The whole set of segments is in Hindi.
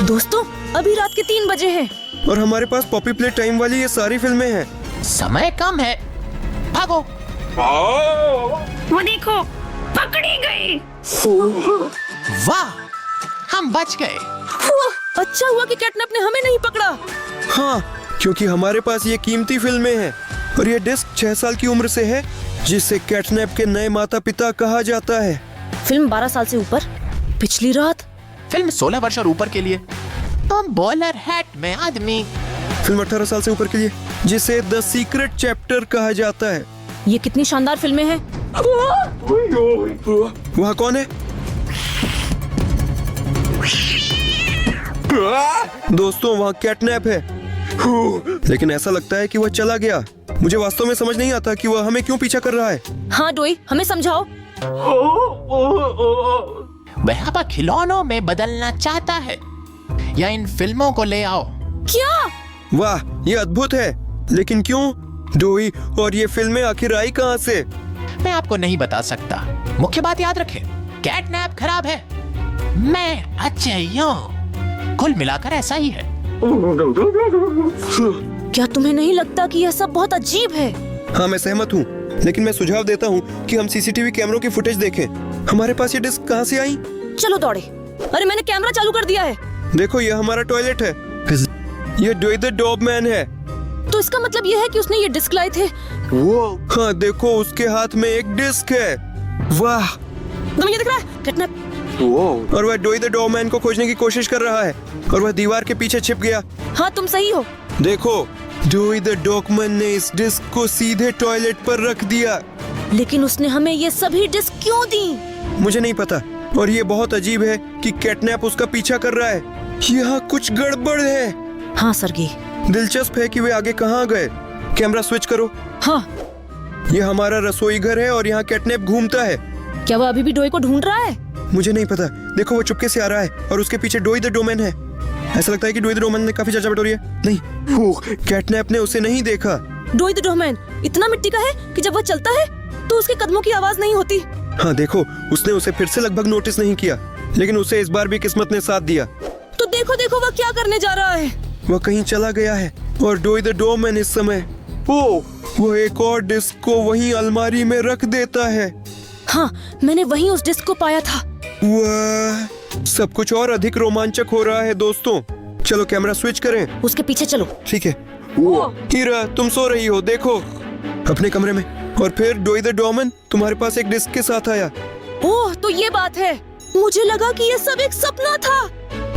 दोस्तों अभी रात के 3 बजे हैं और हमारे पास पॉपी प्ले टाइम वाली ये सारी फिल्में हैं। समय कम है, भागो। वो देखो, पकड़ी गई। वाह, हम बच गए। अच्छा हुआ कि कैटनैप ने हमें नहीं पकड़ा। हाँ, क्योंकि हमारे पास ये कीमती फिल्में हैं और ये डिस्क 6 साल की उम्र से है, जिसे कैटनैप के नए माता पिता कहा जाता है। फिल्म 12 साल से ऊपर। पिछली रात फिल्म 16 वर्ष और ऊपर के लिए। बॉलर हैट में आदमी। फिल्म 18 साल से ऊपर के लिए, जिसे द सीक्रेट चैप्टर कहा जाता है। ये कितनी शानदार फिल्में हैं। वहाँ कौन है? दोस्तों वहाँ कैटनैप है, लेकिन ऐसा लगता है कि वह चला गया। मुझे वास्तव में समझ नहीं आता कि वह हमें क्यों पीछा कर रहा है। हाँ डोई, हमें समझाओ। वह अब खिलौनों में बदलना चाहता है, या इन फिल्मों को ले आओ। क्या? वाह, ये अद्भुत है, लेकिन क्यों? डोई, और ये फिल्में आखिर आई कहाँ से? मैं आपको नहीं बता सकता। मुख्य बात याद रखें, कैटनैप खराब है, मैं अच्छे हूँ। कुल मिलाकर ऐसा ही है। क्या तुम्हें नहीं लगता कि यह सब बहुत अजीब है? हाँ, मैं सहमत हूँ, लेकिन मैं सुझाव देता हूँ कि हम सीसीटीवी कैमरों की फुटेज देखें। हमारे पास ये डिस्क कहाँ से आई? चलो दौड़े। अरे मैंने कैमरा चालू कर दिया है। देखो, ये हमारा टॉयलेट है। ये डोई द डॉगमैन है। तो इसका मतलब यह है कि उसने ये डिस्क लाए थे। हाँ देखो, उसके हाथ में एक डिस्क है। वाह, तुम्हें ये दिख रहा है? कैटनैप। और वह डोई द डॉगमैन को खोजने की कोशिश कर रहा है, और वह दीवार के पीछे छिप गया। हाँ तुम सही हो। देखो, डोई द डॉगमैन ने इस डिस्क को सीधे टॉयलेट पर रख दिया। लेकिन उसने हमें ये सभी डिस्क क्यों दी? मुझे नहीं पता, और ये बहुत अजीब है कि कैटनैप उसका पीछा कर रहा है। यहाँ कुछ गड़बड़ है। हाँ सरगी, दिलचस्प है कि वे आगे कहाँ गए। कैमरा स्विच करो। हाँ। ये हमारा रसोई घर है और यहाँ कैटनैप घूमता है। क्या वह अभी भी डोई को ढूंढ रहा है? मुझे नहीं पता। देखो, वो चुपके से आ रहा है और उसके पीछे डोई द डोगमैन है। ऐसा लगता है कि डोई द डोगमैन ने काफी चर्चा बटोरी है। नहीं, कैटनैप ने उसे नहीं देखा। डोई द डॉगमैन इतना मिट्टी का है कि जब वह चलता है तो उसके कदमों की आवाज नहीं होती। हाँ देखो, उसने उसे फिर से लगभग नोटिस नहीं किया, लेकिन उसे इस बार भी किस्मत ने साथ दिया। तो देखो देखो वह क्या करने जा रहा है। वह कहीं चला गया है, और डोई द डॉगमैन इस समय वो एक और डिस्क को वहीं अलमारी में रख देता है। हाँ, मैंने वहीं उस डिस्क को पाया था। वाह, सब कुछ और अधिक रोमांचक हो रहा है दोस्तों। चलो कैमरा स्विच करें। उसके पीछे चलो। ठीक है। हीरा, तुम सो रही हो, देखो अपने कमरे में। और फिर डोई द डॉगमैन तुम्हारे पास एक डिस्क के साथ आया। ओह, तो ये बात है। मुझे लगा कि ये सब एक सपना था।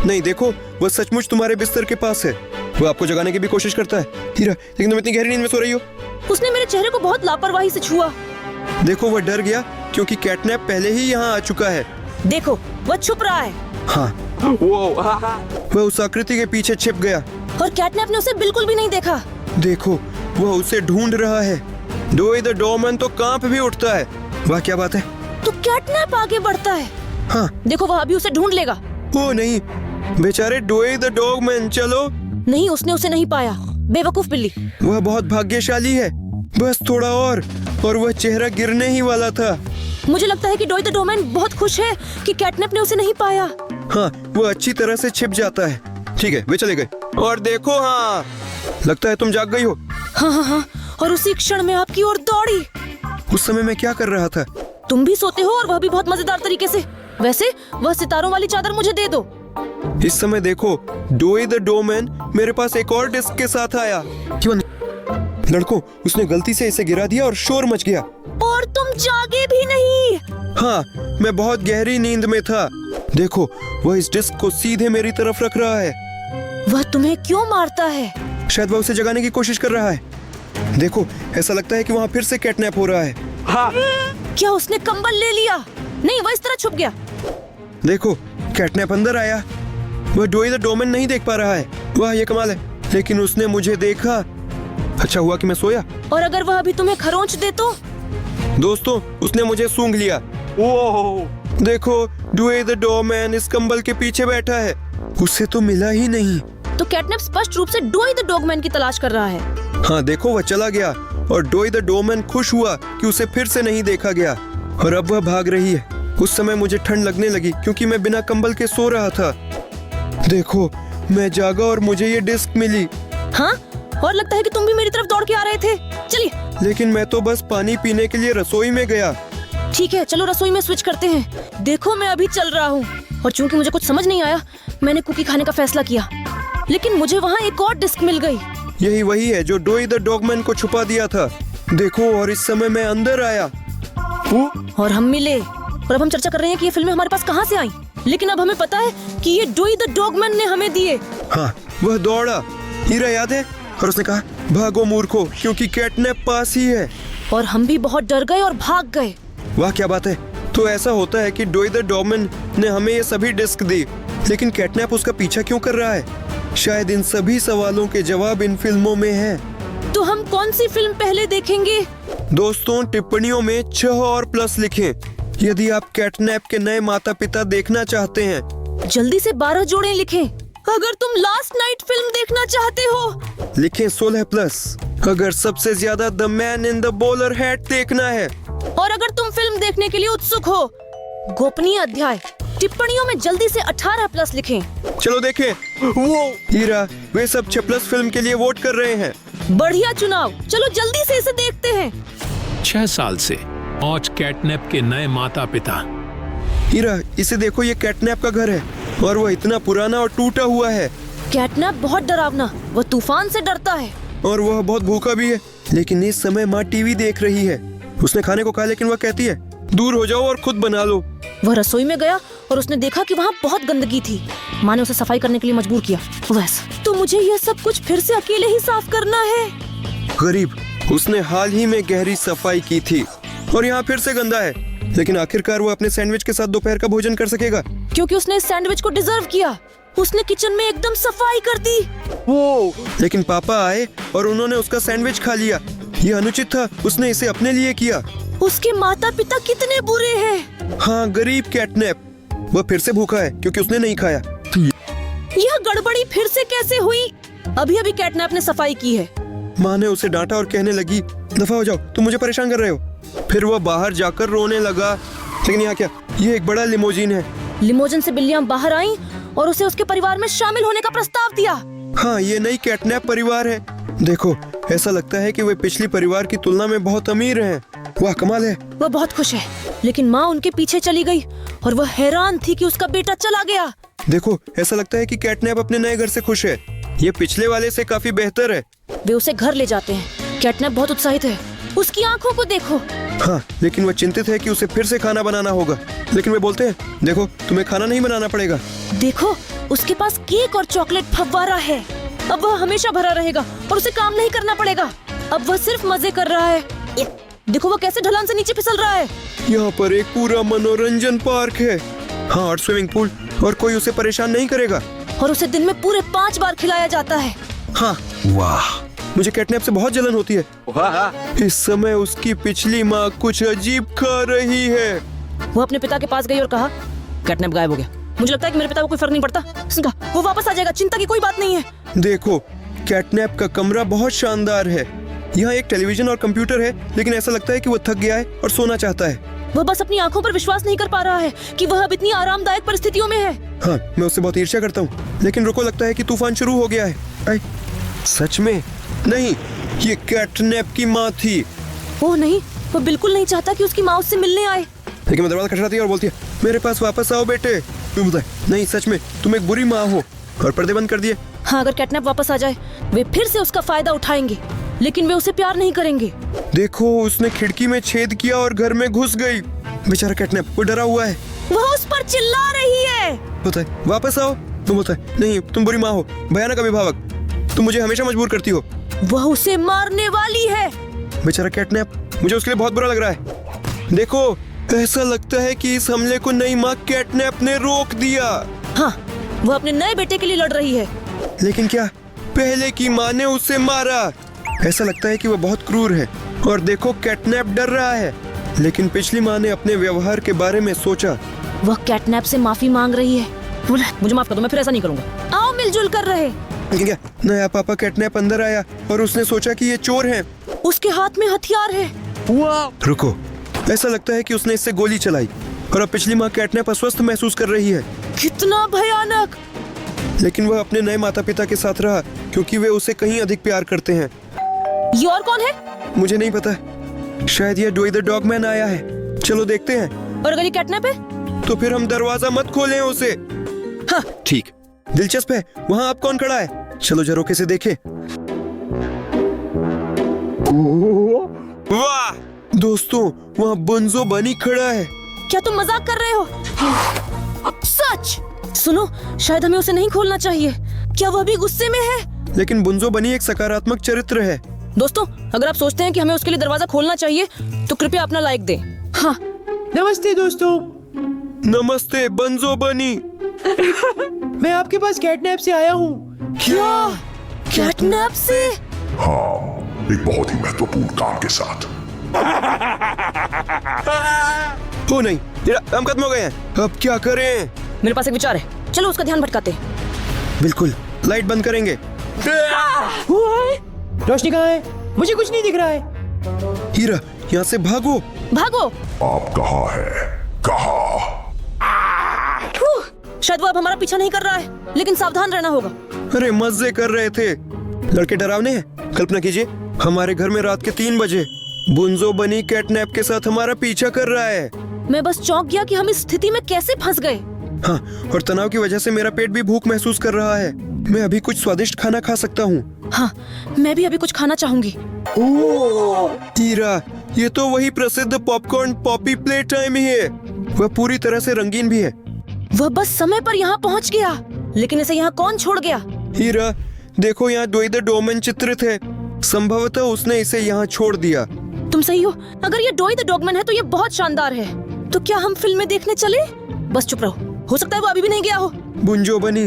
नहीं, देखो, वह सचमुच तुम्हारे बिस्तर के पास है। वो आपको जगाने की भी कोशिश करता है। हीरा, लेकिन तुम इतनी गहरी नींद में सो रही हो। उसने मेरे चेहरे को बहुत लापरवाही से छुआ। देखो, वह डर गया क्योंकि कैटनैप पहले ही यहाँ आ चुका है। देखो, वह छुप रहा है। हाँ, वह उस आकृति के पीछे छिप गया। और कैटनैप ने उसे बिल्कुल भी नहीं देखा। देखो, वह उसे ढूंढ रहा है। डोई द डॉगमैन तो कांप भी उठता है। वाह, क्या बात है। तो कैटनैप आगे बढ़ता है। हाँ, देखो, वह अभी उसे ढूंढ लेगा। ओ नहीं, बेचारे डोई द डॉगमैन। चलो। नहीं, उसने उसे नहीं पाया। बेवकूफ बिल्ली। वह बहुत भाग्यशाली है। बस थोड़ा और वह चेहरा गिरने ही वाला था। मुझे लगता है कि डोई द डॉगमैन बहुत खुश है कि कैटनैप ने उसे नहीं पाया। हाँ, वो अच्छी तरह से छिप जाता है। ठीक है, वे चले गए। और देखो, हाँ, लगता है तुम जाग गई हो। हाँ हाँ हाँ, और उसी क्षण में आपकी ओर दौड़ी। उस समय मैं क्या कर रहा था? तुम भी सोते हो, और वह भी बहुत मजेदार तरीके से। वैसे वह सितारों वाली चादर मुझे दे दो। इस समय देखो, डोई द डॉगमैन मेरे पास एक और डिस्क के साथ आया। क्यों लड़कों, उसने गलती से इसे गिरा दिया और शोर मच गया। और तुम जागे भी नहीं। हाँ, मैं बहुत गहरी नींद में था। देखो, वह इस डिस्क को सीधे मेरी तरफ रख रहा है। वह तुम्हें क्यों मारता है? शायद वह उसे जगाने की कोशिश कर रहा है। देखो, ऐसा लगता है कि वहाँ फिर से कैटनैप हो रहा है। हाँ। क्या उसने कंबल ले लिया? नहीं, वह इस तरह छुप गया। देखो, कैटनैप अंदर आया। वह डोई द डॉगमैन नहीं देख पा रहा है। वाह, ये कमाल है। लेकिन उसने मुझे देखा। अच्छा हुआ कि मैं सोया। और अगर वह अभी तुम्हें खरोंच दे तो? दोस्तों, उसने मुझे सूंघ लिया। देखो, डोई द डॉगमैन इस कंबल के पीछे बैठा है। उसे तो मिला ही नहीं। तो कैटनैप स्पष्ट रूप से डोई द डॉगमैन की तलाश कर रहा है। हाँ देखो, वह चला गया और डोई द डॉगमैन खुश हुआ कि उसे फिर से नहीं देखा गया, और अब वह भाग रही है। उस समय मुझे ठंड लगने लगी क्योंकि मैं बिना कंबल के सो रहा था। देखो, मैं जागा और मुझे ये डिस्क मिली, हाँ, और लगता है कि तुम भी मेरी तरफ दौड़ के आ रहे थे। चलिए, लेकिन मैं तो बस पानी पीने के लिए रसोई में गया। ठीक है, चलो रसोई में स्विच करते हैं। देखो, मैं अभी चल रहा हूँ और चूंकि मुझे कुछ समझ नहीं आया, मैंने कुकी खाने का फैसला किया, लेकिन मुझे वहाँ एक और डिस्क मिल गई। यही वही है जो डोई द डॉगमैन को छुपा दिया था। देखो, और इस समय मैं अंदर आया। और हम मिले, और अब हम चर्चा कर रहे हैं कि ये फिल्में हमारे पास कहाँ से आई। लेकिन अब हमें पता है कि ये डोई द डॉगमैन ने हमें दिए। हाँ, वह दौड़ा, हीरा याद है, और उसने कहा, भागो मूर्खो, क्योंकि कैटनैप पास ही है। और हम भी बहुत डर गए और भाग गए। वाह, क्या बात है। तो ऐसा होता है कि डोई द डॉगमैन ने हमें ये सभी डिस्क दी, लेकिन कैटनैप उसका पीछा क्यों कर रहा है? शायद इन सभी सवालों के जवाब इन फिल्मों में हैं। तो हम कौन सी फिल्म पहले देखेंगे? दोस्तों, टिप्पणियों में 6 और प्लस लिखें यदि आप कैटनैप के नए माता पिता देखना चाहते हैं। जल्दी से 12 जोड़े लिखें अगर तुम लास्ट नाइट फिल्म देखना चाहते हो। लिखें 16 प्लस अगर सबसे ज्यादा the man in the bowler hat देखना है। और अगर तुम फिल्म देखने के लिए उत्सुक हो, गोपनीय अध्याय। टिप्पणियों में जल्दी से 18 प्लस लिखें। चलो देखें। वो हीरा, वे सब 6 प्लस फिल्म के लिए वोट कर रहे हैं। बढ़िया चुनाव, चलो जल्दी से इसे देखते हैं। 6 साल से आज कैटनैप के नए माता पिता। हीरा, इसे देखो, ये कैटनैप का घर है और वो इतना पुराना और टूटा हुआ है। कैटनैप बहुत डरावना, वो तूफान से डरता है। और वह बहुत भूखा भी है। लेकिन इस समय माँ टीवी देख रही है। उसने खाने को कहा, लेकिन वह कहती है, दूर हो जाओ और खुद बना लो। वह रसोई में गया और उसने देखा कि वहाँ बहुत गंदगी थी। माँ ने उसे सफाई करने के लिए मजबूर किया। वैसे तो मुझे यह सब कुछ फिर से अकेले ही साफ करना है। गरीब, उसने हाल ही में गहरी सफाई की थी और यहाँ फिर से गंदा है। लेकिन आखिरकार वो अपने सैंडविच के साथ दोपहर का भोजन कर सकेगा, क्योंकि उसने इस सैंडविच को डिजर्व किया। उसने किचन में एकदम सफाई कर दी। लेकिन पापा आए और उन्होंने उसका सैंडविच खा लिया। ये अनुचित था, उसने इसे अपने लिए किया। उसके माता पिता कितने बुरे हैं। हाँ, गरीब कैटनैप। वह फिर से भूखा है क्योंकि उसने नहीं खाया। यह गड़बड़ी फिर से कैसे हुई? अभी अभी कैटनैप ने सफाई की है। माँ ने उसे डांटा और कहने लगी, दफा हो जाओ, तुम मुझे परेशान कर रहे हो। फिर वह बाहर जाकर रोने लगा। लेकिन यहाँ क्या, ये एक बड़ा लिमोजीन है। लिमोजिन से बिल्लियाँ बाहर आईं और उसे उसके परिवार में शामिल होने का प्रस्ताव दिया। हाँ, ये नई कैटनैप परिवार है। देखो, ऐसा लगता है कि वे पिछली परिवार की तुलना में बहुत अमीर हैं। वाह, कमाल है। वह बहुत खुश है, लेकिन माँ उनके पीछे चली गई और वह हैरान थी कि उसका बेटा चला गया। देखो, ऐसा लगता है कि कैटनैप अपने नए घर से खुश है। ये पिछले वाले से काफी बेहतर है। वे उसे घर ले जाते हैं। कैटनैप बहुत उत्साहित है। उसकी आंखों को देखो। हाँ, लेकिन वह चिंतित है कि उसे फिर से खाना बनाना होगा। लेकिन वे बोलते हैं, देखो, तुम्हें खाना नहीं बनाना पड़ेगा। देखो, उसके पास केक और चॉकलेट फव्वारा है। अब वह हमेशा भरा रहेगा और उसे काम नहीं करना पड़ेगा। अब वह सिर्फ मजे कर रहा है। देखो, वो कैसे ढलान से नीचे फिसल रहा है। यहाँ पर एक पूरा मनोरंजन पार्क है। हाँ, और स्विमिंग पूल, और कोई उसे परेशान नहीं करेगा। और उसे दिन में पूरे 5 बार खिलाया जाता है। हाँ, वाह, मुझे कैटनैप से बहुत जलन होती है। इस समय उसकी पिछली माँ कुछ अजीब खा रही है। वो अपने पिता के पास गई और कहा, कैटनैप गायब हो गया। मुझे लगता है कि मेरे पिता को कोई फर्क नहीं पड़ता। उसने कहा, वो वापस आ जाएगा, चिंता की कोई बात नहीं है। देखो, कैटनैप का कमरा बहुत शानदार है। यहाँ एक टेलीविजन और कंप्यूटर है, लेकिन ऐसा लगता है कि वो थक गया है और सोना चाहता है। वह बस अपनी आंखों पर विश्वास नहीं कर पा रहा है कि वह अब इतनी आरामदायक परिस्थितियों में है। हाँ, मैं उससे बहुत ईर्ष्या करता हूँ। लेकिन रुको, लगता है कि तूफान शुरू हो गया है। आई, सच में? नहीं, ये कैटनैप की माँ थी। ओह नहीं, वो बिल्कुल नहीं चाहता कि उसकी माँ उससे मिलने आए। लेकिन मैं दरवाजा खटखटाती है और बोलती है, मेरे पास वापस आओ बेटे। तुम बताए, नहीं, सच में तुम एक बुरी माँ हो। और पर्दे बंद कर दिए। हाँ, अगर कैटनैप वापस आ जाए, वे फिर से उसका फायदा उठाएंगे, लेकिन वे उसे प्यार नहीं करेंगे। देखो, उसने खिड़की में छेद किया और घर में घुस गई। बेचारा कैटनैप, वो डरा हुआ है। वह उस पर चिल्ला रही है। बोलता है, वापस आओ। तुम बोलता है, नहीं, तुम बुरी माँ हो, भयानक अभिभावक, तुम मुझे हमेशा मजबूर करती हो। वह उसे मारने वाली है। बेचारा कैटनैप, मुझे उसके लिए बहुत बुरा लग रहा है। देखो, ऐसा लगता है कि इस हमले को नई माँ कैटनैप ने रोक दिया। हाँ, वह अपने नए बेटे के लिए लड़ रही है। लेकिन क्या पहले की माँ ने उसे मारा? ऐसा लगता है कि वह बहुत क्रूर है। और देखो, कैटनैप डर रहा है। लेकिन पिछली माँ ने अपने व्यवहार के बारे में सोचा। वह कैटनैप से माफी मांग रही है। बोला, मुझे माफ कर दो, मैं फिर ऐसा नहीं करूंगा। आओ मिलजुल कर रहे। लेकिन क्या, नया पापा कैटनैप अंदर आया और उसने सोचा कि ये चोर हैं। उसके हाथ में हथियार है। रुको, ऐसा लगता है कि उसने इससे गोली चलाई और अब पिछली माँ कैटनैप अस्वस्थ महसूस कर रही है। कितना भयानक। लेकिन वह अपने नए माता पिता के साथ रहा क्योंकि वे उसे कहीं अधिक प्यार करते हैं। ये और कौन है? मुझे नहीं पता, शायद यह डोई द डॉगमैन आया है। चलो देखते हैं। और अगर ये कैटनैप है? तो फिर हम दरवाजा मत खोलें उसे। हाँ ठीक, दिलचस्प है। वहाँ आप कौन खड़ा है? चलो झरोखे से देखें। वाह दोस्तों, वहाँ बुंजो बनी खड़ा है। क्या तुम मजाक कर रहे हो? सच? सुनो, शायद हमें उसे नहीं खोलना चाहिए। क्या वह भी गुस्से में है? लेकिन बुंजो बनी एक सकारात्मक चरित्र है। दोस्तों, अगर आप सोचते हैं कि हमें उसके लिए दरवाजा खोलना चाहिए तो कृपया अपना लाइक दें। हाँ। नमस्ते दोस्तों, नमस्ते बंजो बनी। मैं आपके पास कैटनैप से आया हूँ। क्या? कैटनैप से? हाँ, एक बहुत ही महत्वपूर्ण काम के साथ। हो नहीं, हम खत्म हो गए हैं। अब क्या करें? मेरे पास एक विचार है, चलो उसका ध्यान भटकाते हैं। बिल्कुल, लाइट बंद करेंगे। रोशनी कहाँ है? मुझे कुछ नहीं दिख रहा है। हीरा, यहाँ से भागो। भागो। आप कहाँ है? कहाँ? शायद वो अब हमारा पीछा नहीं कर रहा है, लेकिन सावधान रहना होगा। अरे मजे कर रहे थे। लड़के डरावने हैं। कल्पना कीजिए, हमारे घर में रात के 3 बजे बुंजो बनी कैटनैप के साथ हमारा पीछा कर रहा है। मैं बस चौंक गया कि हम इस स्थिति में कैसे फंस गए। हाँ, और तनाव की वजह से मेरा पेट भी भूख महसूस कर रहा है। मैं अभी कुछ स्वादिष्ट खाना खा सकता हूँ। हाँ, मैं भी अभी कुछ खाना चाहूंगी। हीरा, ये तो वही प्रसिद्ध पॉपकॉर्न पॉपी प्ले टाइम ही है। वह पूरी तरह से रंगीन भी है। वह बस समय पर यहाँ पहुँच गया, लेकिन इसे यहाँ कौन छोड़ गया? हीरा, देखो यहाँ डोई द डॉगमैन चित्रित है। संभवतः उसने इसे यहाँ छोड़ दिया। तुम सही हो। अगर ये डोई द डॉगमैन है तो ये बहुत शानदार है। तो क्या हम फिल्में देखने चले? बस चुप रहो, हो सकता है वो अभी भी नहीं गया हो। बुंजो बनी,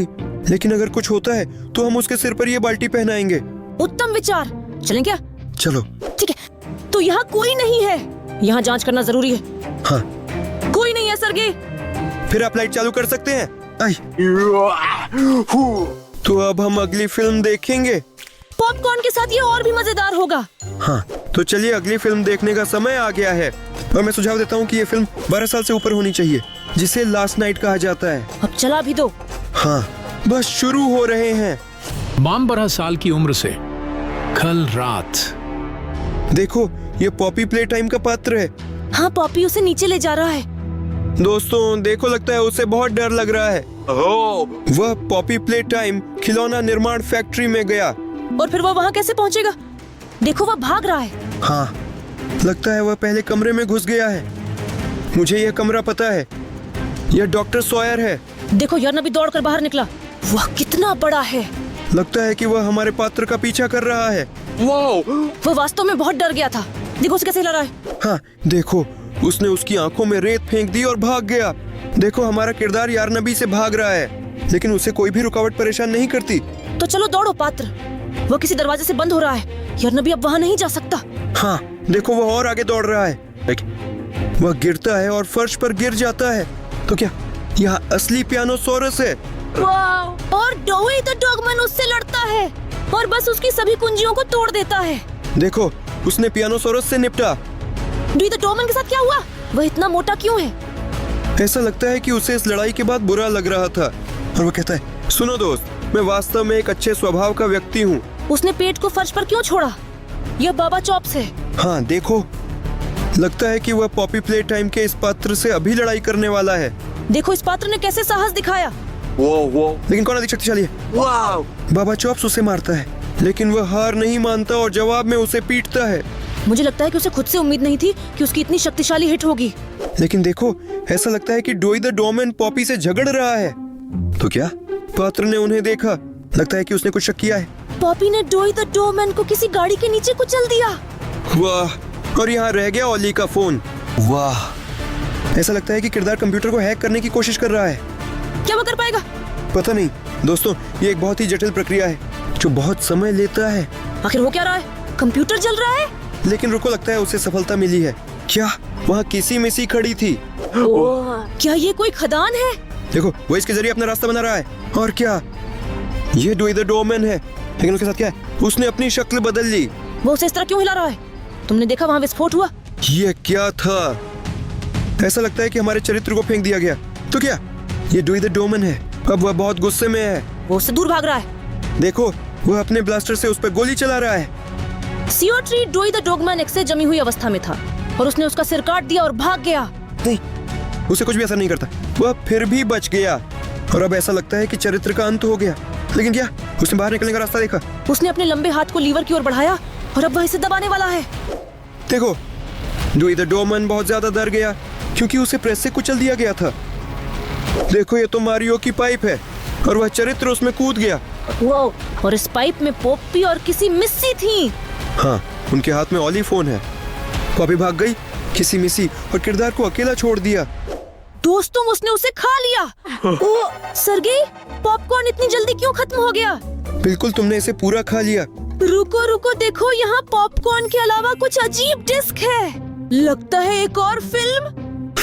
लेकिन अगर कुछ होता है तो हम उसके सिर पर ये बाल्टी पहनाएंगे। उत्तम विचार। चलें क्या? चलो। ठीक है। तो यहाँ कोई नहीं है। यहाँ जांच करना जरूरी है। हाँ। कोई नहीं है सरगे। फिर आप लाइट चालू कर सकते हैं। आई। तो अब हम अगली फिल्म देखेंगे। पॉपकॉर्न के साथ ये और भी मजेदार होगा। हाँ, तो चलिए अगली फिल्म देखने का समय आ गया है। और मैं सुझाव देता हूँ कि ये फिल्म 12 साल से ऊपर होनी चाहिए, जिसे लास्ट नाइट कहा जाता है। अब चला भी दो। हाँ, बस शुरू हो रहे हैं। 12 साल की उम्र से कल रात। देखो, ये पॉपी प्ले टाइम का पात्र है। हाँ, पॉपी उसे नीचे ले जा रहा है। दोस्तों देखो, लगता है उसे बहुत डर लग रहा है। वह पॉपी प्ले टाइम खिलौना निर्माण फैक्ट्री में गया। और फिर वो वहाँ कैसे पहुँचेगा? देखो, वह भाग रहा है। हाँ, लगता है वह पहले कमरे में घुस गया है। मुझे यह कमरा पता है। यह डॉक्टर सॉयर है। देखो, यर्नबी दौड़कर बाहर निकला। वह कितना बड़ा है। लगता है कि वह हमारे पात्र का पीछा कर रहा है। वह वास्तव में बहुत डर गया था। देखो उसे कैसे हिला रहा है। हाँ, देखो, उसने उसकी आंखों में रेत फेंक दी और भाग गया। देखो, हमारा किरदार यारनबी से भाग रहा है, लेकिन उसे कोई भी रुकावट परेशान नहीं करती। तो चलो दौड़ो पात्र। वह किसी दरवाजे से बंद हो रहा है। यारनबी अब वहाँ नहीं जा सकता। हाँ, देखो, वह और आगे दौड़ रहा है। वह गिरता है और फर्श पर गिर जाता है। तो क्या यह असली पियानोसोरस है? और डोई द डॉगमैन उससे लड़ता है और बस उसकी सभी कुंजियों को तोड़ देता है। देखो, उसने पियानोसोरस से निपटा। डोई द डॉगमैन के साथ क्या हुआ? वह इतना मोटा क्यों है? ऐसा लगता है कि उसे इस लड़ाई के बाद बुरा लग रहा था। और वो कहता है, सुनो दोस्त, मैं वास्तव में एक अच्छे स्वभाव का व्यक्ति हूँ। उसने पेट को फर्श पर क्यों छोड़ा? यह बाबा चॉप्स है। हाँ, देखो, लगता है कि वह पॉपी प्ले टाइम के इस पात्र से अभी लड़ाई करने वाला है। देखो, इस पात्र ने कैसे साहस दिखाया। लेकिन कौन अधिक शक्तिशाली है? बाबा चॉप्स उसे मारता है, लेकिन वह हार नहीं मानता और जवाब में उसे पीटता है। मुझे लगता है कि उसे खुद से उम्मीद नहीं थी कि उसकी इतनी शक्तिशाली हिट होगी। लेकिन देखो, ऐसा लगता है कि डोई द डॉगमैन पॉपी से झगड़ रहा है। तो क्या पात्र ने उन्हें देखा? लगता है कि उसने कुछ शक किया है। पॉपी ने डोई द डॉगमैन को किसी गाड़ी के नीचे कुचल दिया। वाह, और यहाँ रह गया ओली का फोन। वाह, ऐसा लगता है कि किरदार कंप्यूटर को हैक करने की कोशिश कर रहा है। क्या वो कर पाएगा? पता नहीं दोस्तों, ये एक बहुत ही जटिल प्रक्रिया है जो बहुत समय लेता है। आखिर हो क्या रहा है? कंप्यूटर जल रहा है। लेकिन रुको, लगता है उसे सफलता मिली है। क्या वहाँ किसी मिसी खड़ी थी? क्या ये कोई खदान है? देखो, वो इसके जरिए अपना रास्ता बना रहा है। और क्या, ये डोई द डॉगमैन है, लेकिन उसके साथ क्या है? उसने अपनी शक्ल बदल ली। वो उसे इस तरह क्यों हिला रहा है? तुमने देखा वहाँ विस्फोट हुआ? ये क्या था? ऐसा लगता है कि हमारे चरित्र को फेंक दिया गया। तो क्या ये डोई द डॉगमैन है? अब वह बहुत गुस्से में है। वो उससे दूर भाग रहा है। देखो, वह अपने ब्लास्टर से उस पर गोली चला रहा है। CO3 डोई द डॉगमैन एक्स से जमी हुई अवस्था में था और उसने उसका सिर काट दिया और भाग गया। नहीं, उसे कुछ भी असर नहीं करता। वह फिर भी बच गया और अब ऐसा लगता है कि चरित्र का अंत हो गया। लेकिन क्या उसने बाहर निकलने का रास्ता देखा? उसने अपने लंबे हाथ को लीवर की ओर बढ़ाया और अब वह इसे दबाने वाला है। देखो, डोई द डॉगमैन बहुत ज्यादा डर गया क्योंकि उसे प्रेस से कुचल दिया गया था। देखो, ये तो मारियो की पाइप है और वह चरित्र उसमें कूद गया। वो और इस पाइप में पोप्पी और किसी मिस्सी थी। हाँ, उनके हाथ में ऑली फोन है। पॉपी भाग गई, किसी मिसी और किरदार को अकेला छोड़ दिया। दोस्तों, उसने उसे खा लिया। ओ, सरगेई, पॉपकॉर्न इतनी जल्दी क्यों खत्म हो गया? बिल्कुल, तुमने इसे पूरा खा लिया। रुको रुको, देखो यहाँ पॉपकॉर्न के अलावा कुछ अजीब डिस्क है। लगता है एक और फिल्म।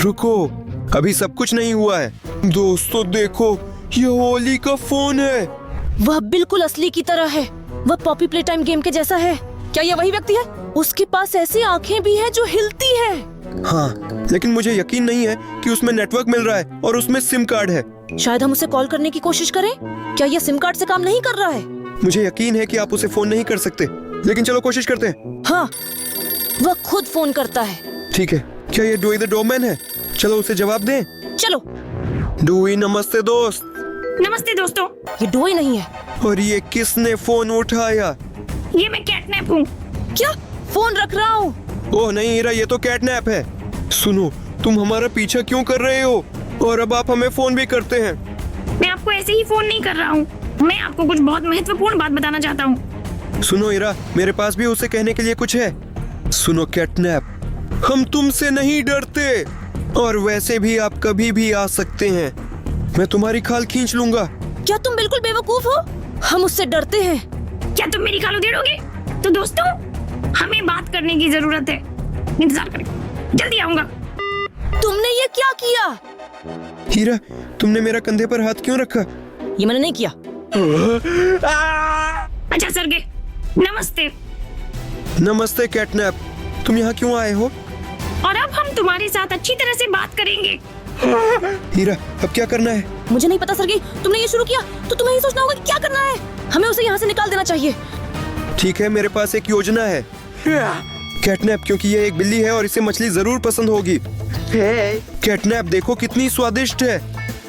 रुको, अभी सब कुछ नहीं हुआ है। दोस्तों देखो, ये ओली का फोन है। वह बिल्कुल असली की तरह है। वह पॉपी प्ले टाइम गेम के जैसा है। क्या यह वही व्यक्ति है? उसके पास ऐसी आंखें भी हैं जो हिलती है। हाँ, लेकिन मुझे यकीन नहीं है कि उसमें नेटवर्क मिल रहा है और उसमें सिम कार्ड है। शायद हम उसे कॉल करने की कोशिश करें। क्या यह सिम कार्ड से काम नहीं कर रहा है? मुझे यकीन है कि आप उसे फोन नहीं कर सकते, लेकिन चलो कोशिश करते हैं। हाँ, वह खुद फोन करता है। ठीक है, क्या ये डोई द डॉगमैन है? चलो उसे जवाब दें। चलो। डोई, नमस्ते दोस्त। नमस्ते दोस्तों, ये डोई नहीं है। और ये किसने फोन उठाया? ये मैं कैटनैप हूँ। क्या? फोन रख रहा हूँ। ओह नहीं हीरा, ये तो कैटनैप है। सुनो, तुम हमारा पीछा क्यों कर रहे हो? और अब आप हमें फोन भी करते हैं। मैं आपको ऐसे ही फोन नहीं कर रहा हूँ। मैं आपको कुछ बहुत महत्वपूर्ण बात बताना चाहता हूँ। सुनो हीरा, मेरे पास भी उसे कहने के लिए कुछ है। सुनो कैटनैप, हम तुमसे नहीं डरते और वैसे भी आप कभी भी आ सकते हैं। मैं तुम्हारी खाल खींच लूंगा। क्या तुम बिल्कुल बेवकूफ हो? हम उससे डरते हैं। क्या तुम मेरी खाल उधेड़ोगे? तो दोस्तों, हमें बात करने की जरूरत है। इंतजार करें, जल्दी आऊंगा। तुमने ये क्या किया? हीरा, तुमने मेरा कंधे पर हाथ क्यों रखा? ये मैंने नहीं किया। अच्छा सरगे, नमस्ते। नमस्ते कैटनैप, तुम यहाँ क्यों आए हो? और अब हम तुम्हारे साथ अच्छी तरह से बात करेंगे। हीरा, अब क्या करना है? मुझे नहीं पता सरगेई, तुमने ये शुरू किया तो तुम्हें ही सोचना होगा कि क्या करना है। हमें उसे यहाँ से निकाल देना चाहिए। ठीक है, मेरे पास एक योजना है कैटनैप, क्योंकि ये एक बिल्ली है और इसे मछली जरूर पसंद होगी। कैटनैप, देखो कितनी स्वादिष्ट है।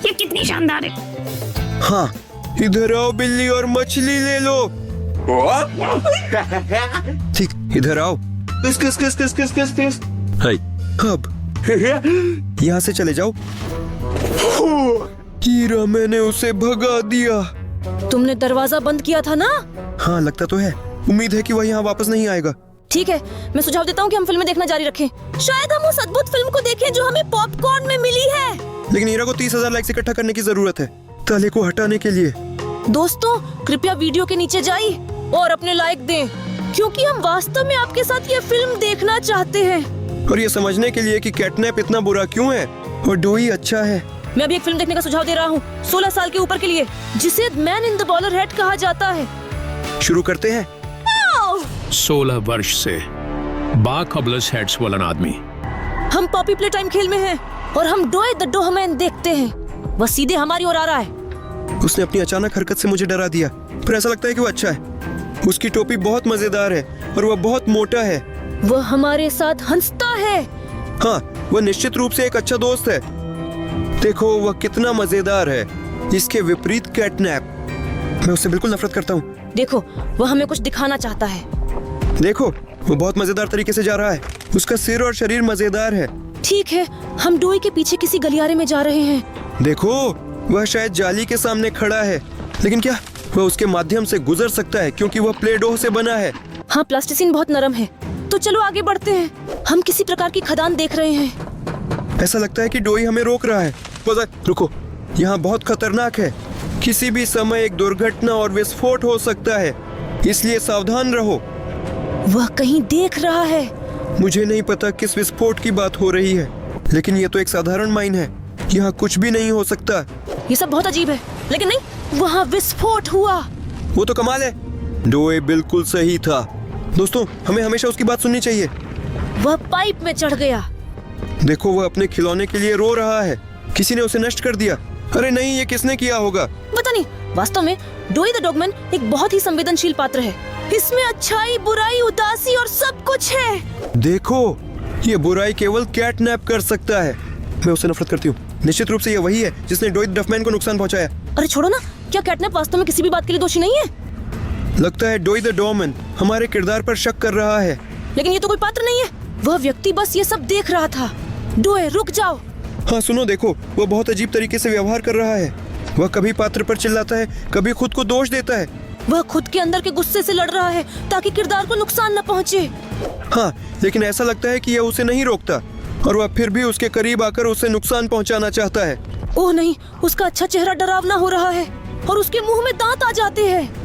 ये कितनी शानदार है। हाँ, इधर आओ बिल्ली और मछली ले लो। ठीक, इधर आओ। हाय, अब यहाँ से चले जाओ। हीरा, मैंने उसे भगा दिया। तुमने दरवाजा बंद किया था ना? हाँ, लगता तो है। उम्मीद है कि वह यहाँ वापस नहीं आएगा। ठीक है, मैं सुझाव देता हूँ कि हम फिल्में देखना जारी रखें। शायद हम उस अद्भुत फिल्म को देखें जो हमें पॉपकॉर्न में मिली है। लेकिन हीरा को 30,000 लाइक्स इकट्ठा करने की जरूरत है ताले को हटाने के लिए। दोस्तों, कृपया वीडियो के नीचे जाइए और अपने लाइक दें, क्योंकि हम वास्तव में आपके साथ ये फिल्म देखना चाहते हैं। और ये समझने के लिए कि कैटनैप इतना बुरा क्यों है और डोई अच्छा है। मैं अभी एक फिल्म देखने का सुझाव दे रहा हूँ 16 साल के ऊपर के लिए, जिसे man in the bowler head कहा जाता है। शुरू करते हैं। 16 वर्ष से बाखबलस हेड्स वाला आदमी। हम पॉपी प्ले टाइम खेल में हैं और हम डोई द डॉगमैन देखते हैं। वह सीधे हमारी ओर आ रहा है। उसने अपनी अचानक हरकत से मुझे डरा दिया, पर ऐसा लगता है कि वो अच्छा है। उसकी टोपी बहुत मजेदार है और वह बहुत मोटा है। वह हमारे साथ हंसता है। हाँ, वह निश्चित रूप से एक अच्छा दोस्त है। देखो वह कितना मजेदार है। इसके विपरीत कैटनैप, मैं उससे बिल्कुल नफरत करता हूँ। देखो, वह हमें कुछ दिखाना चाहता है। देखो, वो बहुत मजेदार तरीके से जा रहा है। उसका सिर और शरीर मजेदार है। ठीक है, हम डोई के पीछे किसी गलियारे में जा रहे हैं। देखो, वह शायद जाली के सामने खड़ा है, लेकिन क्या वह उसके माध्यम से गुजर सकता है क्योंकि वह प्ले डोह से बना है। हाँ, प्लास्टिसिन बहुत नरम है। तो चलो आगे बढ़ते हैं। हम किसी प्रकार की खदान देख रहे हैं। ऐसा लगता है कि डोई हमें रोक रहा है। रुको, यहाँ बहुत खतरनाक है। किसी भी समय एक दुर्घटना और विस्फोट हो सकता है, इसलिए सावधान रहो। वह कहीं देख रहा है। मुझे नहीं पता किस विस्फोट की बात हो रही है, लेकिन ये तो एक साधारण माइन है। यहाँ कुछ भी नहीं हो सकता। ये सब बहुत अजीब है, लेकिन नहीं, वहाँ विस्फोट हुआ। वो तो कमाल है। डोए बिल्कुल सही था। दोस्तों, हमें हमेशा उसकी बात सुननी चाहिए। वह पाइप में चढ़ गया। देखो, वह अपने खिलौने के लिए रो रहा है। किसी ने उसे नष्ट कर दिया। अरे नहीं, ये किसने किया होगा? पता नहीं, वास्तव में डोई द डॉगमैन एक बहुत ही संवेदनशील पात्र है। इसमें अच्छाई, बुराई, उदासी और सब कुछ है। देखो, ये बुराई केवल कैटनैप कर सकता है। मैं उससे नफरत करती हूँ। निश्चित रूप से ये वही है जिसने डोई द डफमैन को नुकसान पहुंचाया। अरे छोड़ो ना, क्या कैटनैप वास्तव में किसी भी बात के लिए दोषी नहीं है? लगता है डोई द डॉगमैन हमारे किरदार पर शक कर रहा है। लेकिन ये तो कोई पात्र नहीं है, वह व्यक्ति बस ये सब देख रहा था। डोए, रुक जाओ। हाँ सुनो, देखो, वो बहुत अजीब तरीके से व्यवहार कर रहा है। वह कभी पात्र पर चिल्लाता है, कभी खुद को दोष देता है। वह खुद के अंदर के गुस्से से लड़ रहा है ताकि किरदार को नुकसान न पहुंचे। हाँ, लेकिन ऐसा लगता है कि यह उसे नहीं रोकता और वह फिर भी उसके करीब आकर उसे नुकसान पहुंचाना चाहता है। ओह नहीं, उसका अच्छा चेहरा डरावना हो रहा है और उसके मुंह में दांत आ जाते हैं।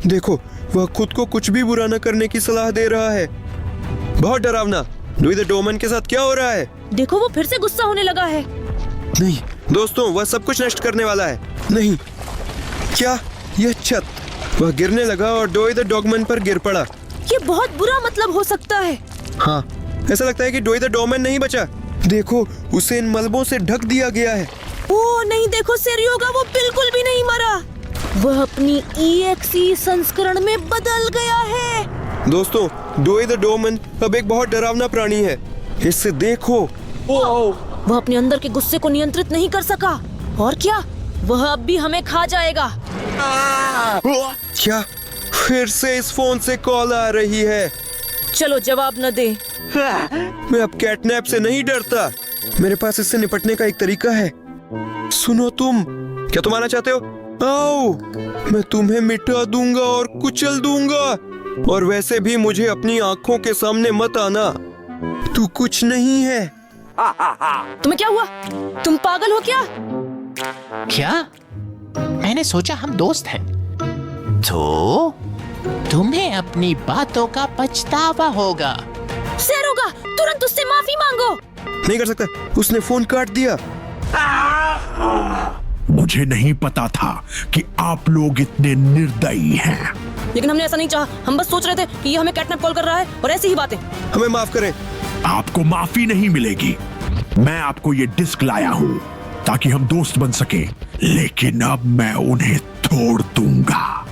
देखो, वह खुद को कुछ भी बुरा न करने की सलाह दे रहा है। बहुत डरावना। डोई द डॉगमैन के साथ क्या हो रहा है? देखो, वो फिर से गुस्सा होने लगा है। नहीं दोस्तों, वह सब कुछ नष्ट करने वाला है। नहीं, क्या यह छत? वह गिरने लगा और डोई द डॉगमैन पर गिर पड़ा। ये बहुत बुरा मतलब हो सकता है। हाँ, ऐसा लगता है कि डोई द डॉगमैन नहीं बचा। देखो, उसे इन मलबों से ढक दिया गया है। ओह नहीं, देखो सेरियोगा, वो बिल्कुल भी नहीं मरा। वह अपनी EXE संस्करण में बदल गया है। दोस्तों, डोई द डॉगमैन अब एक बहुत डरावना प्राणी है। इससे देखो। वह अपने अंदर के गुस्से को नियंत्रित नहीं कर सका और क्या, वह अब भी हमें खा जाएगा। क्या फिर से इस फोन से कॉल आ रही है? चलो जवाब न दे। मैं अब कैटनैप से नहीं डरता। मेरे पास इससे निपटने का एक तरीका है। सुनो, क्या तुम आना चाहते हो? आओ, मैं तुम्हें मिटा दूंगा और कुचल दूंगा। और वैसे भी मुझे अपनी आंखों के सामने मत आना। तू कुछ नहीं है। तुम्हें क्या हुआ? तुम पागल हो क्या? क्या? मैंने सोचा हम दोस्त हैं। तो तुम्हें अपनी बातों का पछतावा होगा। सेरोगा, तुरंत उससे माफी मांगो। नहीं कर सकता, उसने फोन काट दिया। मुझे नहीं पता था कि आप लोग इतने निर्दयी हैं। लेकिन हमने ऐसा नहीं चाहा। हम बस सोच रहे थे कि ये हमें कैटनैप कॉल कर रहा है और ऐसी ही बातें। हमें माफ करें। आपको माफी नहीं मिलेगी। मैं आपको ये डिस्क लाया हूँ ताकि हम दोस्त बन सके, लेकिन अब मैं उन्हें तोड़ दूंगा।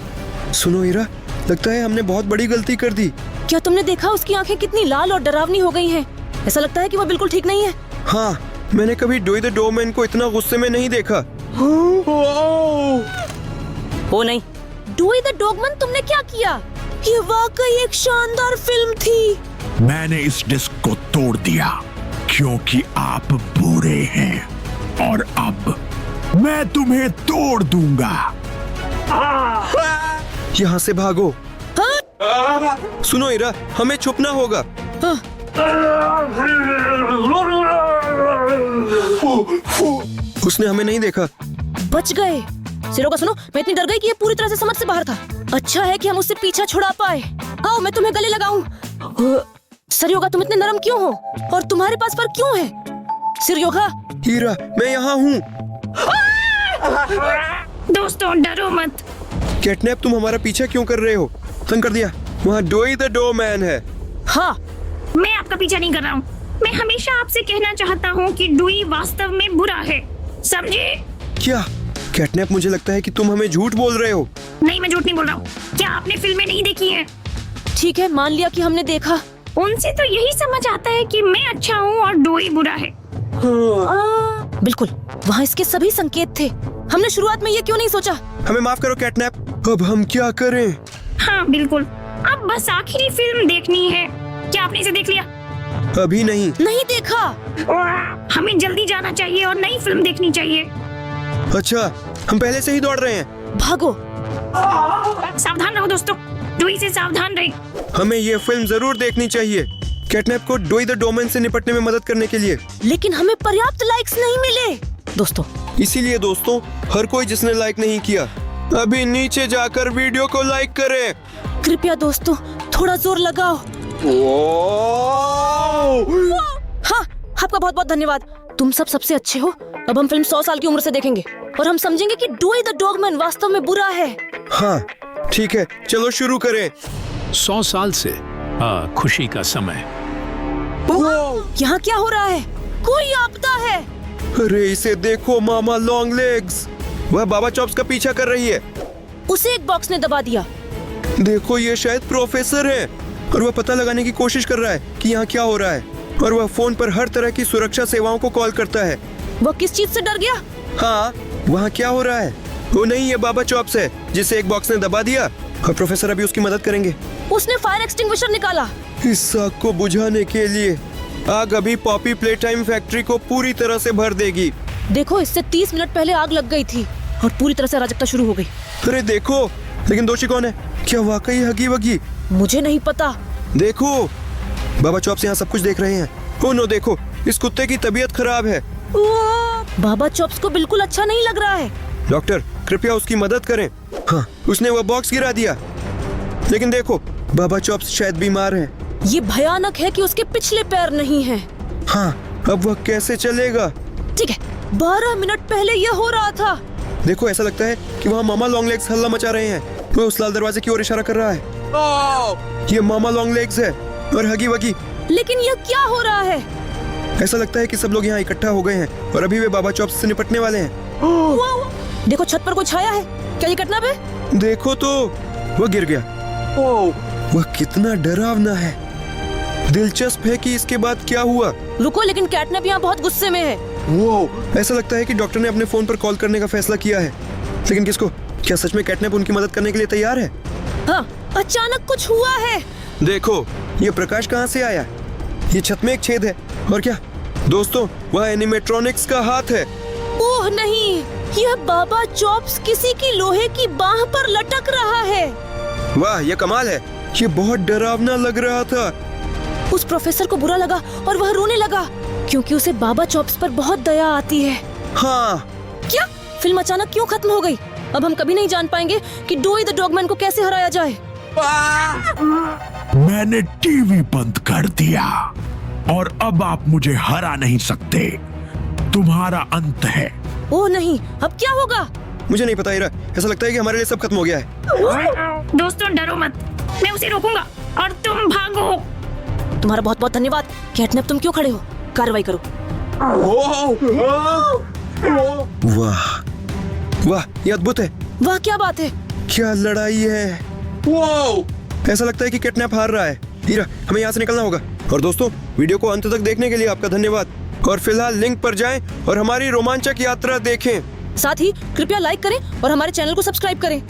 सुनो हीरा, लगता है हमने बहुत बड़ी गलती कर दी। क्या तुमने देखा उसकी आंखें कितनी लाल और डरावनी हो गई हैं? ऐसा लगता है कि वह बिल्कुल ठीक नहीं है। हाँ, मैंने कभी डोई द डॉगमैन को इतना गुस्से में नहीं देखा। ओ नहीं, डोई द डॉगमैन, तुमने क्या किया? ये वाकई एक शानदार फिल्म थी। मैंने इस डिस्क को तोड़ दिया क्योंकि आप बुरे हैं और अब मैं तुम्हें तोड़ दूंगा। यहाँ से भागो। सुनो हीरा, हमें छुपना होगा। उसने हमें नहीं देखा। बच गए। सिरोगा सुनो, मैं इतनी डर गई कि ये पूरी तरह से समझ से बाहर था। अच्छा है कि हम उससे पीछा छुड़ा पाए। आओ, मैं तुम्हें गले लगाऊं। सिरोगा, तुम इतने नरम क्यों हो और तुम्हारे पास पर क्यों है? सिरोगा। हीरा, मैं यहाँ हूँ। दोस्तों, डरो मत। कैटनैप, तुम हमारा पीछा क्यों कर रहे हो? तंग कर दिया। वहाँ डोई द डॉगमैन है। हाँ, मैं आपका पीछा नहीं कर रहा हूँ। मैं हमेशा आपसे कहना चाहता हूँ कि डुई वास्तव में बुरा है, समझे? क्या कैटनैप, मुझे लगता है कि तुम हमें झूठ बोल रहे हो। नहीं, मैं झूठ नहीं बोल रहा हूँ। क्या आपने फिल्में नहीं देखी हैं? ठीक है, मान लिया कि हमने देखा। उनसे तो यही समझ आता है कि मैं अच्छा हूँ और डुई बुरा है। बिल्कुल, वहाँ इसके सभी संकेत थे। हमने शुरुआत में ये क्यों नहीं सोचा? हमें माफ करो कैटनैप। अब हम क्या करें? हाँ बिल्कुल, अब बस आखिरी फिल्म देखनी है। क्या आपने इसे देख लिया? अभी नहीं। नहीं देखा। हमें जल्दी जाना चाहिए और नई फिल्म देखनी चाहिए। अच्छा, हम पहले से ही दौड़ रहे हैं। भागो। सावधान रहो दोस्तों, डुई से सावधान रहे। हमें ये फिल्म जरूर देखनी चाहिए, कैटनैप को डोई द डॉगमैन से निपटने में मदद करने के लिए। लेकिन हमें पर्याप्त लाइक्स नहीं मिले दोस्तों। इसीलिए दोस्तों, हर कोई जिसने लाइक नहीं किया, अभी नीचे जाकर वीडियो को लाइक करे। कृपया दोस्तों, थोड़ा जोर लगाओ। हाँ, आपका बहुत बहुत धन्यवाद। तुम सब सबसे अच्छे हो। अब हम फिल्म 100 साल की उम्र से देखेंगे और हम समझेंगे कि डोई द डॉगमैन वास्तव में बुरा है। हाँ ठीक है, चलो शुरू करें। 100 साल से खुशी का समय। यहाँ क्या हो रहा है? कोई आपदा है। अरे इसे देखो मामा लॉन्ग लेग्स। वह बाबा चॉप्स का पीछा कर रही है। उसे एक बॉक्स ने दबा दिया। देखो ये शायद प्रोफेसर है और वह पता लगाने की कोशिश कर रहा है कि यहाँ क्या हो रहा है, और वह फोन पर हर तरह की सुरक्षा सेवाओं को कॉल करता है। वो किस चीज से डर गया? हाँ, वहाँ क्या हो रहा है? वो नहीं, ये बाबा चॉप्स है जिसे एक बॉक्स ने दबा दिया और प्रोफेसर अभी उसकी मदद करेंगे। उसने फायर एक्सटिंग्विशर निकाला। इस आग को बुझाने के लिए आग अभी पॉपी प्लेटाइम फैक्ट्री को पूरी तरह से भर देगी। देखो, इससे 30 मिनट पहले आग लग गई थी और पूरी तरह से अराजकता शुरू हो गई। अरे देखो, लेकिन दोषी कौन है? क्या वाकई हगी वगी? मुझे नहीं पता। देखो, बाबा चॉप्स यहाँ सब कुछ देख रहे हैं। ओ नो, देखो इस कुत्ते की तबीयत खराब है। बाबा चॉप्स को बिल्कुल अच्छा नहीं लग रहा है। डॉक्टर, कृपया उसकी मदद करें। हाँ, उसने वह बॉक्स गिरा दिया। लेकिन देखो, बाबा चॉप्स शायद बीमार है। ये भयानक है कि उसके पिछले पैर नहीं हैं। हाँ, अब वह कैसे चलेगा? ठीक है, 12 मिनट पहले ये हो रहा था। देखो, ऐसा लगता है कि वहाँ मामा लॉन्ग लेग्स हल्ला मचा रहे हैं। वह उस लाल दरवाजे की ओर इशारा कर रहा है। ये मामा लॉन्ग लेग्स है और हगी वगी। लेकिन यह क्या हो रहा है? ऐसा लगता है कि सब लोग यहाँ इकट्ठा हो गए हैं और अभी वे बाबा चॉप्स से निपटने वाले हैं। देखो, छत पर कोई छाया है। क्या ये घटना पे? देखो तो, वह गिर गया। वह कितना डरावना है। दिलचस्प है कि इसके बाद क्या हुआ। रुको, लेकिन कैटनैप यहाँ बहुत गुस्से में है। ऐसा लगता है कि डॉक्टर ने अपने फोन पर कॉल करने का फैसला किया है। लेकिन किसको? क्या सच में कैटनैप उनकी मदद करने के लिए तैयार है? हाँ, अचानक कुछ हुआ है। देखो, ये प्रकाश कहाँ से आया? ये छत में एक छेद है। और क्या दोस्तों, वह एनिमेट्रॉनिक्स का हाथ है। ओह नहीं, यह बाबा चॉप्स किसी की लोहे की बाह पर लटक रहा है। वाह, ये कमाल है। ये बहुत डरावना लग रहा था। उस प्रोफेसर को बुरा लगा और वह रोने लगा क्योंकि उसे बाबा चॉप्स पर बहुत दया आती है। हाँ। क्या फिल्म अचानक क्यों खत्म हो गई? अब हम कभी नहीं जान पाएंगे कि डोई द डॉगमैन को कैसे हराया जाए। मैंने टीवी बंद कर दिया और अब आप मुझे हरा नहीं सकते। तुम्हारा अंत है। ओह नहीं, अब क्या होगा? मुझे नहीं पता हीरा, ऐसा लगता है कि हमारे लिए सब खत्म हो गया है। दोस्तों डरो मत, मैं उसे रोकूंगा और तुम भागो। तुम्हारा बहुत बहुत धन्यवाद। कैटनैप, तुम क्यों खड़े हो? कार्रवाई करो। वाह वाह, ये अद्भुत है। वाह, क्या बात है। क्या लड़ाई है। ऐसा लगता है कि कैटनैप हार रहा है। हीरा, हमें यहाँ से निकलना होगा। और दोस्तों, वीडियो को अंत तक देखने के लिए आपका धन्यवाद। और फिलहाल लिंक पर जाएं और हमारी रोमांचक यात्रा देखें। साथ ही कृपया लाइक करें और हमारे चैनल को सब्सक्राइब करें।